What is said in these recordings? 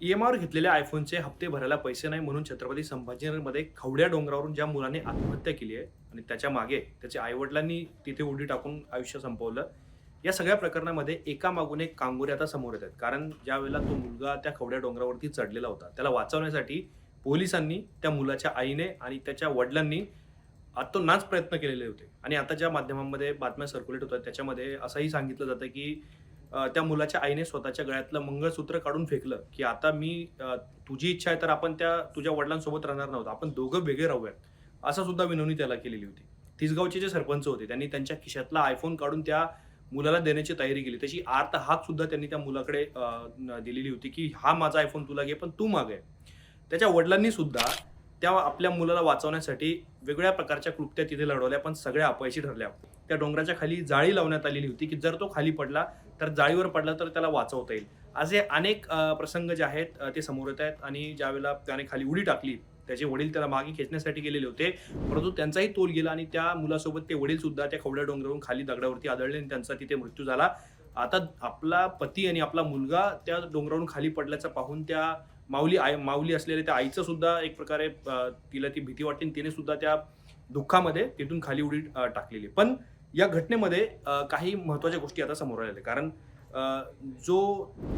ईएमआयवर घेतलेल्या आयफोनचे हप्ते भरायला पैसे नाही म्हणून छत्रपती संभाजीनगरमध्ये खवड्या डोंगरावरून ज्या मुलाने आत्महत्या केली आहे आणि त्याच्या मागे त्याच्या आईवडिलांनी तिथे उडी टाकून आयुष्य संपवलं. या सगळ्या प्रकरणामध्ये एकामागून एक कांगोरे आता समोर येत आहेत. कारण ज्यावेळेला तो मुलगा त्या खवड्या डोंगरावरती चढलेला होता, त्याला वाचवण्यासाठी पोलिसांनी, त्या मुलाच्या आईने आणि त्याच्या वडिलांनी अतोनात प्रयत्न केलेले होते. आणि आता ज्या माध्यमांमध्ये बातम्या सर्क्युलेट होतात त्याच्यामध्ये असंही सांगितलं जातं, की त्या मुलाच्या आईने स्वतःच्या गळ्यातलं मंगळसूत्र काढून फेकलं, की आता तुझी इच्छा आहे तर आपण तुझ्या वडिलांसोबत राहणार नव्हतो. आपण दोघं वेगळे राहूयात. असं सुद्धा विनवणी त्याला केलेली होती. तिसगावचे जे सरपंच होते त्यांनी त्यांच्या खिशातला आयफोन काढून त्या मुलाला देण्याची तयारी केली. त्याची आर्त हाक सुद्धा त्यांनी त्या मुलाकडे दिलेली होती, की "हा माझा आयफोन तुला घे, पण तू मागे." त्याच्या वडिलांनी सुद्धा त्या आपल्या मुलाला वाचवण्यासाठी वेगवेगळ्या प्रकारच्या क्लुप्त्या तिथे लढवल्या, पण सगळ्या अपयशी ठरल्या. त्या डोंगराच्या खाली जाळी लावण्यात आलेली होती, की जर तो खाली पडला, तर जाळीवर पडला तर त्याला वाचवता येईल. असे अनेक प्रसंग जे आहेत ते समोर येत आहेत आणि ज्यावेळेला त्याने खाली उडी टाकली, त्याचे वडील त्याला मागे खेचण्यासाठी गेलेले होते. परंतु त्यांचाही तोल गेला आणि त्या मुलासोबत ते वडील सुद्धा त्या खवड्या डोंगरावरून खाली दगडावरती आदळले आणि त्यांचा तिथे मृत्यू झाला. आता आपला पती आणि आपला मुलगा त्या डोंगरावरून खाली पडल्याचं पाहून त्या माऊली असलेल्या त्या आईचं सुद्धा एक प्रकारे तिला ती भीती वाटते आणि तिने सुद्धा त्या दुःखामध्ये तिथून खाली उडी टाकलेली. पण या घटनेमध्ये काही महत्त्वाच्या गोष्टी आता समोर आलेल्या आहेत. कारण जो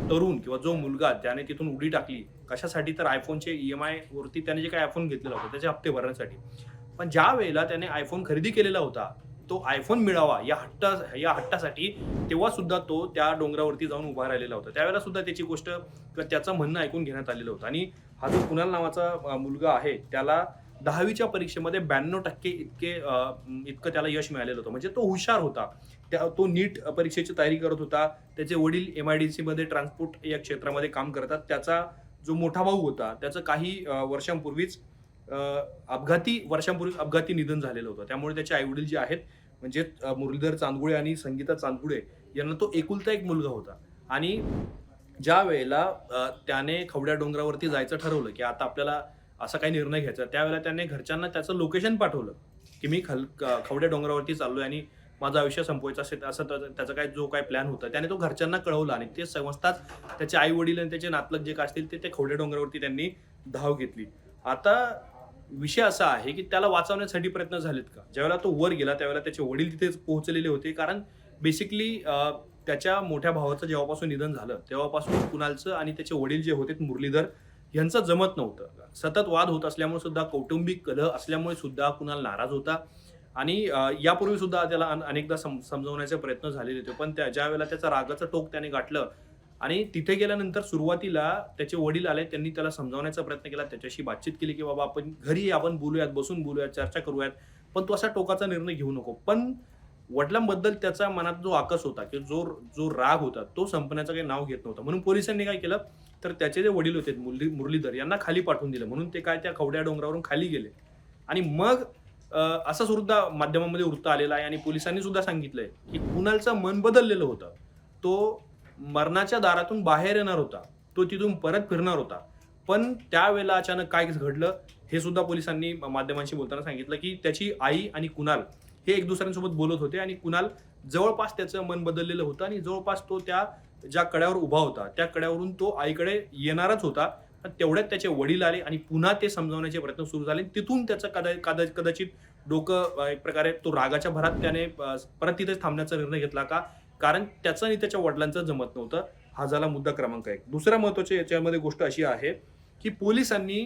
तरुण किंवा जो मुलगा त्याने तिथून उडी टाकली, कशासाठी तर iPhoneचे ई-एम-आयवरती त्याने जे काही iPhone घेतलेला होता, त्याचे हप्ते भरण्यासाठी. पण ज्यावेळेला त्याने iPhone खरेदी केलेला होता, तो iPhone मिळावा या हट्टासाठी तेव्हा सुद्धा तो त्या डोंगरावरती जाऊन उभा राहिलेला होता. त्यावेळेला सुद्धा त्याची गोष्ट किंवा त्याचं म्हणणं ऐकून घेण्यात आलेलं होतं. आणि हा जो कुणाल नावाचा मुलगा आहे, त्याला 10वीच्या परीक्षेमध्ये 92% इतकं त्याला यश मिळालेलं होतं. म्हणजे तो हुशार होता. तो नीट परीक्षेची तयारी करत होता. त्याचे वडील MIDCमध्ये ट्रान्सपोर्ट या क्षेत्रामध्ये काम करतात. त्याचा जो मोठा भाऊ होता, त्याचं काही वर्षांपूर्वीच अपघाती निधन झालेलं होतं. त्यामुळे त्याचे आई-वडील जे आहेत म्हणजे मुरलीधर चांदगुळे आणि संगीता चांदगुळे यांना तो एकुलता एक मुलगा होता. आणि ज्या वेळेला त्याने खवड्या डोंगरावरती जायचं ठरवलं, की आता आपल्याला असा काही निर्णय घ्यायचा. त्यावेळेला त्याने घरच्यांना त्याचं लोकेशन पाठवलं, की मी खवड्या डोंगरावरती चाललोय आणि माझं आयुष्य संपवायचं असेल असं त्याचा जो काही प्लॅन होता, त्याने तो घरच्यांना कळवला आणि ते समजताच त्याचे आई-वडील आणि त्याचे नातलग जे काय असतील ते खवड्या डोंगरावरती त्यांनी धाव घेतली. आता विषय असा आहे, की त्याला वाचवण्यासाठी प्रयत्न झालेत का? ज्यावेळेला तो वर गेला त्यावेळेला त्याचे वडील तिथेच पोहोचलेले होते. कारण बेसिकली त्याच्या मोठ्या भावाचं जेव्हापासून निधन झालं, तेव्हापासून कुणालचं आणि त्याचे वडील जे होते मुरलीधर यांचं जमत नव्हतं. सतत वाद होत असल्यामुळे सुद्धा, कौटुंबिक कलह असल्यामुळे सुद्धा कुणाल नाराज होता आणि यापूर्वी सुद्धा त्याला अनेकदा समजवण्याचे प्रयत्न झालेले होते. पण ज्यावेळेला त्याचं रागाचं टोक त्याने गाठलं आणि तिथे गेल्यानंतर सुरुवातीला त्याचे वडील आले. त्यांनी त्याला समजावण्याचा प्रयत्न केला. त्याच्याशी बातचीत केली, की "बाबा आपण घरी ये, आपण बोलूयात, बसून बोलूयात, चर्चा करूयात. पण तू असा टोकाचा निर्णय घेऊ नको." पण वडिलांबद्दल त्याच्या मनात जो आकस होता, की जो राग होता, तो संपण्याचं काही नाव घेत नव्हता. म्हणून पोलिसांनी काय केलं, तर त्याचे जे वडील होते मुरलीधर यांना खाली पाठवून दिलं. म्हणून ते काय त्या खवड्या डोंगरावरून खाली गेले. आणि मग असं सुद्धा माध्यमांमध्ये वृत्त आलेलं आहे आणि पोलिसांनी सुद्धा सांगितलंय, की कुणालचं मन बदललेलं होतं. तो मरणाच्या दारातून बाहेर येणार होता. तो तिथून परत फिरणार होता. पण त्यावेळेला अचानक काय घडलं, हे सुद्धा पोलिसांनी माध्यमांशी बोलताना सांगितलं, की त्याची आई आणि कुणाल हे एक दुसऱ्यांसोबत बोलत होते आणि कुणाल जवळपास त्याचं मन बदललेलं होतं आणि जवळपास तो त्या ज्या कड्यावर उभा होता, त्या कड्यावरून तो आईकडे येणारच होता. पण तेवढ्यात त्याचे वडील आले आणि पुन्हा ते समजावण्याचे प्रयत्न सुरू झाले. तिथून त्याचं कदाचित डोकं एक प्रकारे तो रागाच्या भरात त्याने परत तिथेच थांबण्याचा निर्णय घेतला का? कारण त्याचं आणि त्याच्या वडिलांचं जमत नव्हतं. हा झाला मुद्दा क्रमांक 1. दुसरा महत्त्वाची याच्यामध्ये गोष्ट अशी आहे, की पोलिसांनी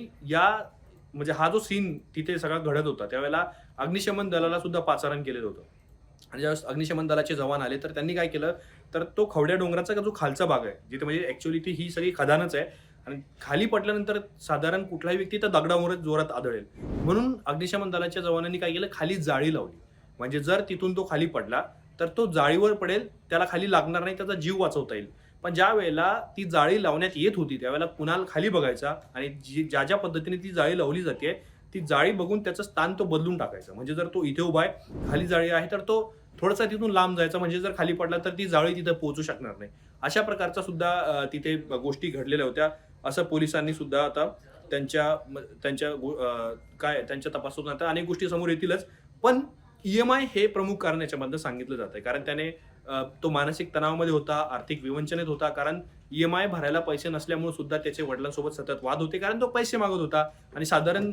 म्हणजे हा जो सीन तिथे सगळा घडत होता, त्यावेळेला अग्निशमन दलाला सुद्धा पाचारण केलेलं होतं. आणि ज्यावेळेस अग्निशमन दलाचे जवान आले, तर त्यांनी काय केलं, तर तो खवड्या डोंगराचा जो खालचा भाग आहे, जिथे म्हणजे ॲक्चुअली ही सगळी खदानच आहे आणि खाली पडल्यानंतर साधारण कुठलाही व्यक्ती त्या दगडावरच जोरात आदळेल. म्हणून अग्निशमन दलाच्या जवानांनी काय केलं, खाली जाळी लावली. म्हणजे जर तिथून तो खाली पडला, तर तो जाळीवर पडेल, त्याला खाली लागणार नाही, त्याचा जीव वाचवता येईल. पण ज्यावेळेला ती जाळी लावण्यात येत होती, त्यावेळेला कुणाल खाली बघायचा आणि ज्या पद्धतीने ती जाळी लावली जाते, ती जाळी बघून त्याचं स्थान तो बदलून टाकायचा. म्हणजे जर तो इथे उभा आहे, खाली जाळी आहे, तर तो थोडासा तिथून लांब जायचा. म्हणजे जर खाली पडला, तर ती जाळी तिथे पोहोचू शकणार नाही. अशा प्रकारचा सुद्धा तिथे गोष्टी घडलेल्या होत्या. असं पोलिसांनी सुद्धा आता त्यांच्या तपासातून आता अनेक गोष्टी समोर येतीलच. पण ई-एम-आय हे प्रमुख कारण याच्यामधनं सांगितलं जातंय. कारण त्याने तो मानसिक तणावामध्ये होता, आर्थिक विवंचनेत होता. कारण EMI भरायला पैसे नसल्यामुळे सुद्धा त्याचे वडिलांसोबत सतत वाद होते. कारण तो पैसे मागत होता आणि साधारण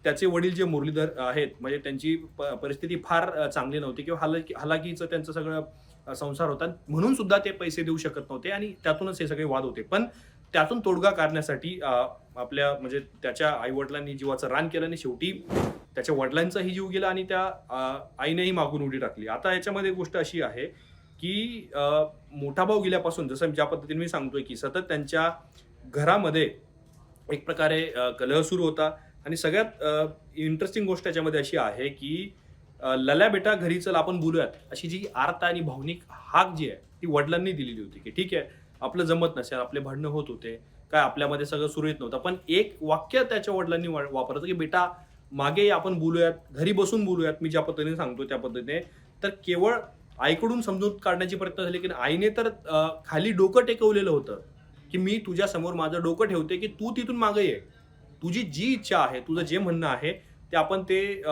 त्याचे वडील जे मुरलीधर आहेत, म्हणजे त्यांची परिस्थिती फार चांगली नव्हती किंवा हलाखीचं त्यांचं सगळं संसार होता. म्हणून सुद्धा ते पैसे देऊ शकत नव्हते आणि त्यातूनच हे सगळे वाद होते. पण त्यातून तोडगा काढण्यासाठी आपल्या म्हणजे त्याच्या आई-वडिलांनी जीवाचं रान केलं आणि शेवटी त्याच्या वडिलांचाही जीव गेला आणि त्या आईनेही मागून उडी टाकली. आता याच्यामध्ये गोष्ट अशी आहे, की मोठा भाऊ गेल्यापासून जसं ज्या पद्धतीने मी सांगतोय, की सतत त्यांच्या घरामध्ये एक प्रकारे कलह सुरू होता आणि सगळ्यात इंटरेस्टिंग गोष्ट याच्यामध्ये अशी आहे, की "लल्या बेटा घरी चल आपण बोलूयात" अशी जी आर्त आणि भावनिक हाक जी आहे, ती वडिलांनी दिलेली होती, की ठीक आहे, आपलं जमत नसेल, आपले भांडणं होत होते, काय आपल्यामध्ये सगळं सुरळीत नव्हतं. पण एक वाक्य त्याच्या वडिलांनी वापरलं, की "बेटा मागे ये, आपण बोलूयात, घरी बसून बोलूयात." मी ज्या पद्धतीने सांगतो त्या पद्धतीने. तर केवळ आईकडून समजूत काढण्याचे प्रयत्न झाले, की आईने तर खाली डोकं टेकवलेलं होतं, की "मी तुझ्यासमोर माझं डोकं ठेवते, की तू तिथून मागे ये. तुझी जी इच्छा आहे, तुझं जे म्हणणं आहे, ते आपण ते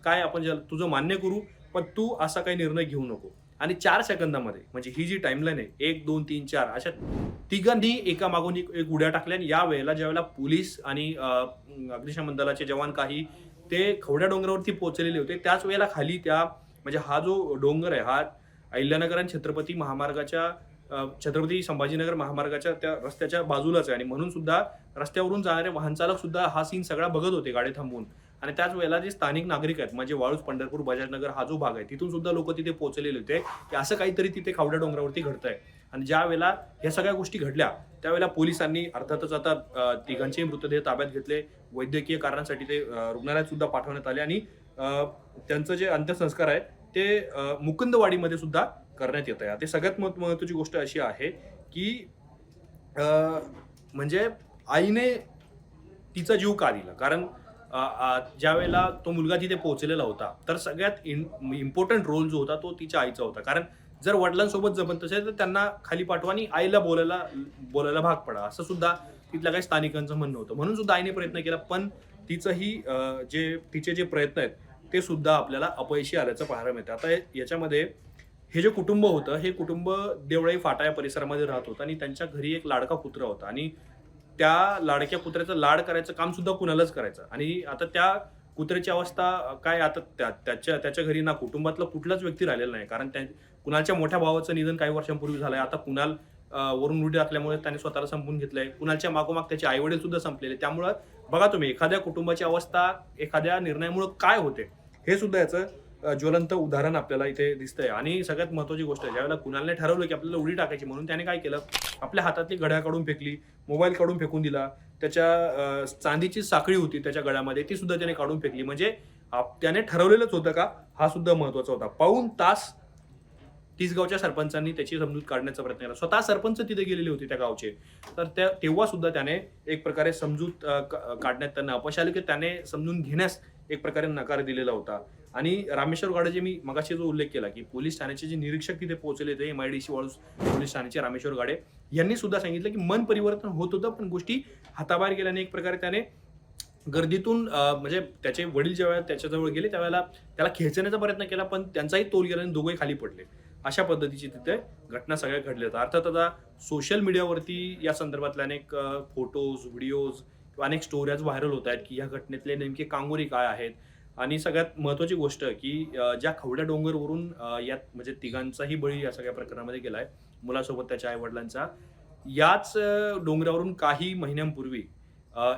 काय आपण तुझं मान्य करू, पण तू असा काही निर्णय घेऊ नको." आणि 4 सेकंदामध्ये म्हणजे ही जी टाईमलाईन आहे 1, 2, 3, 4 अशा तिघांनी एकामागून एक उड्या टाकल्या आणि यावेळेला ज्यावेळेला पोलीस आणि अग्निशमन दलाचे जवान काही ते खवड्या डोंगरावरती पोहोचलेले होते, त्याच वेळेला खाली त्या म्हणजे हा जो डोंगर आहे, हा अहिल्यानगर आणि छत्रपती संभाजीनगर महामार्गाच्या त्या रस्त्याच्या बाजूलाच आहे आणि म्हणून सुद्धा रस्त्यावरून जाणारे वाहनचालक सुद्धा हा सीन सगळा बघत होते गाडी थांबवून. आणि त्याच वेळेला जे स्थानिक नागरिक आहेत म्हणजे वाळूज, पंढरपूर, बजाजनगर हा जो भाग आहे तिथून सुद्धा लोक तिथे पोहोचलेले होते, की असं काहीतरी तिथे खावड्या डोंगरावरती घडतंय. आणि ज्या वेळेला ह्या सगळ्या गोष्टी घडल्या त्यावेळेला पोलिसांनी अर्थातच आता तिघांचे मृतदेह ताब्यात घेतले. वैद्यकीय कारणासाठी ते रुग्णालयात सुद्धा पाठवण्यात आले आणि त्यांचं जे अंत्यसंस्कार आहेत ते मुकुंदवाडीमध्ये सुद्धा करण्यात येत आहे. आता सगळ्यात महत्त्वाची गोष्ट अशी आहे, की म्हणजे आईने तिचा जीव का दिला? कारण ज्यावेळेला तो मुलगा तिथे पोहोचलेला होता, तर सगळ्यात इम्पोर्टंट रोल जो होता तो तिच्या आईचा होता. कारण जर वडिलांसोबत जमत असेल तर त्यांना खाली पाठवा आणि आईला बोलायला भाग पडा, असं सुद्धा तिथल्या काही स्थानिकांचं म्हणणं होतं. म्हणून सुद्धा आईने प्रयत्न केला, पण तिचंही तिचे जे प्रयत्न आहेत ते सुद्धा आपल्याला अपयशी आल्याचं पाहायला मिळतं. आता याच्यामध्ये हे जे कुटुंब होतं, हे कुटुंब देवळाई फाटा या परिसरामध्ये राहत होतं आणि त्यांच्या घरी एक लाडका कुत्रा होता आणि त्या लाडक्या कुत्र्याचं लाड करायचं काम सुद्धा कुणालाच करायचं आणि आता त्या कुत्र्याची अवस्था काय आता त्याच्या घरी ना कुटुंबातला कुठलाच व्यक्ती राहिलेला नाही. कारण कुणालच्या मोठ्या भावाचं निधन काही वर्षांपूर्वी झालंय. आता कुणाल वरून उडी टाकल्यामुळे त्याने स्वतःला संपवून घेतलंय. कुणालच्या मागोमाग त्याचे आई-वडील सुद्धा संपलेले. त्यामुळं बघा तुम्ही एखाद्या कुटुंबाची अवस्था एखाद्या निर्णयामुळे काय होते, हे सुद्धा याचं ज्वलंत उदाहरण आपल्याला इथे दिसतंय. आणि सगळ्यात महत्त्वाची गोष्ट आहे, ज्यावेळेला कुणालने ठरवलं की आपल्याला उडी टाकायची म्हणून त्याने काय केलं, आपल्या हातातली घड्याळ काढून फेकली, मोबाईल काढून फेकून दिला. त्याच्या चांदीची साखळी होती त्याच्या गळ्यामध्ये, ती सुद्धा त्याने काढून फेकली. म्हणजे त्याने ठरवलेलंच होतं का, हा सुद्धा महत्त्वाचा होता. पाऊण तास तिसगावच्या सरपंचांनी त्याची समजूत काढण्याचा प्रयत्न केला. स्वतः सरपंच तिथे गेलेले होते त्या गावचे. तर तेव्हा सुद्धा त्याने एक प्रकारे समजूत काढण्यात त्यांना अपयश आलं, की त्याने समजून घेण्यास एक प्रकारे नकार दिलेला होता. आणि रामेश्वर गाडे जे मी मगाशी जो उल्लेख केला, की पोलीस ठाण्याचे जे निरीक्षक तिथे पोहोचले होते, MIDC वाळूज पोलीस ठाण्याचे रामेश्वर गाडे यांनी सुद्धा सांगितलं, की मन परिवर्तन होत होतं, पण गोष्टी हाताबाहेर गेल्याने एक प्रकारे त्याने गर्दीतून म्हणजे त्याचे वडील ज्यावेळेला त्याच्याजवळ गेले त्यावेळेला त्याला खेचण्याचा प्रयत्न केला, पण त्यांचाही तोल गेला आणि दोघंही खाली पडले. अशा पद्धतीची तिथे घटना सगळ्या घडल्या होत्या. अर्थात आता सोशल मीडियावरती या संदर्भातले अनेक फोटोज, व्हिडिओज किंवा अनेक स्टोऱ्याज व्हायरल होत आहेत, की या घटनेतले नेमके कांगोरी काय आहेत. आणि सगळ्यात महत्त्वाची गोष्ट की ज्या खवड्या डोंगरवरून यात म्हणजे तिघांचाही बळी या सगळ्या प्रकरणामध्ये गेलाय, मुलासोबत त्याच्या आईवडिलांचा. याच डोंगरावरून काही महिन्यांपूर्वी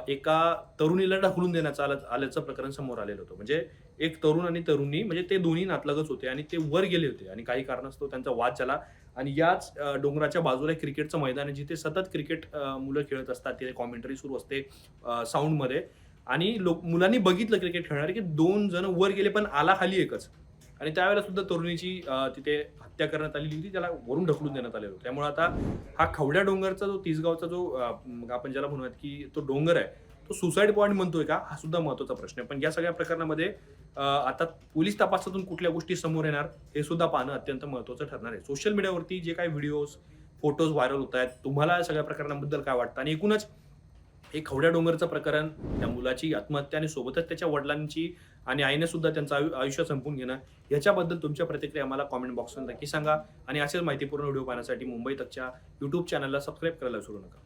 एका तरुणीला ढकलून देण्यात आल्याचं प्रकरण समोर आलेलं होतं. म्हणजे एक तरुण आणि तरुणी म्हणजे ते दोन्ही नातलगच होते आणि ते वर गेले होते आणि काही कारणास्तव त्यांचा वाद झाला आणि याच डोंगराच्या बाजूला एक क्रिकेटचं मैदान आहे, जिथे सतत क्रिकेट मुलं खेळत असतात. तिथे कॉमेंटरी सुरू असते साऊंडमध्ये आणि मुलांनी बघितलं क्रिकेट खेळणारे, की 2 जण वर गेले पण आला खाली एकच. आणि त्यावेळेला सुद्धा तरुणीची तिथे हत्या करण्यात आलेली होती, त्याला वरून ढकलून देण्यात आलेलं होतं. त्यामुळे आता हा खवड्या डोंगरचा जो तिसगावचा जो आपण ज्याला म्हणूयात की तो डोंगर आहे, तो सुसाईड पॉईंट म्हणतोय का, हा सुद्धा महत्त्वाचा प्रश्न आहे. पण या सगळ्या प्रकरणामध्ये आता पोलीस तपासातून कुठल्या गोष्टी समोर येणार हे सुद्धा पाहणं अत्यंत महत्त्वाचं ठरणार आहे. सोशल मीडियावरती जे काही व्हिडिओज, फोटोज व्हायरल होत आहेत, तुम्हाला या सगळ्या प्रकरणाबद्दल काय वाटतं आणि एकूणच हे खवड्या डोंगरचं प्रकरण, त्या मुलाची आत्महत्या आणि सोबतच त्याच्या वडिलांची आणि आईने सुद्धा त्यांचं आयुष्य संपवून घेणं, याच्याबद्दल तुमच्या प्रतिक्रिया आम्हाला कॉमेंट बॉक्समध्ये नक्की सांगा आणि असेच माहितीपूर्ण व्हिडिओ पाहण्यासाठी मुंबई तकच्या यूट्यूब चॅनलला सबस्क्राईब करायला विसरू नका.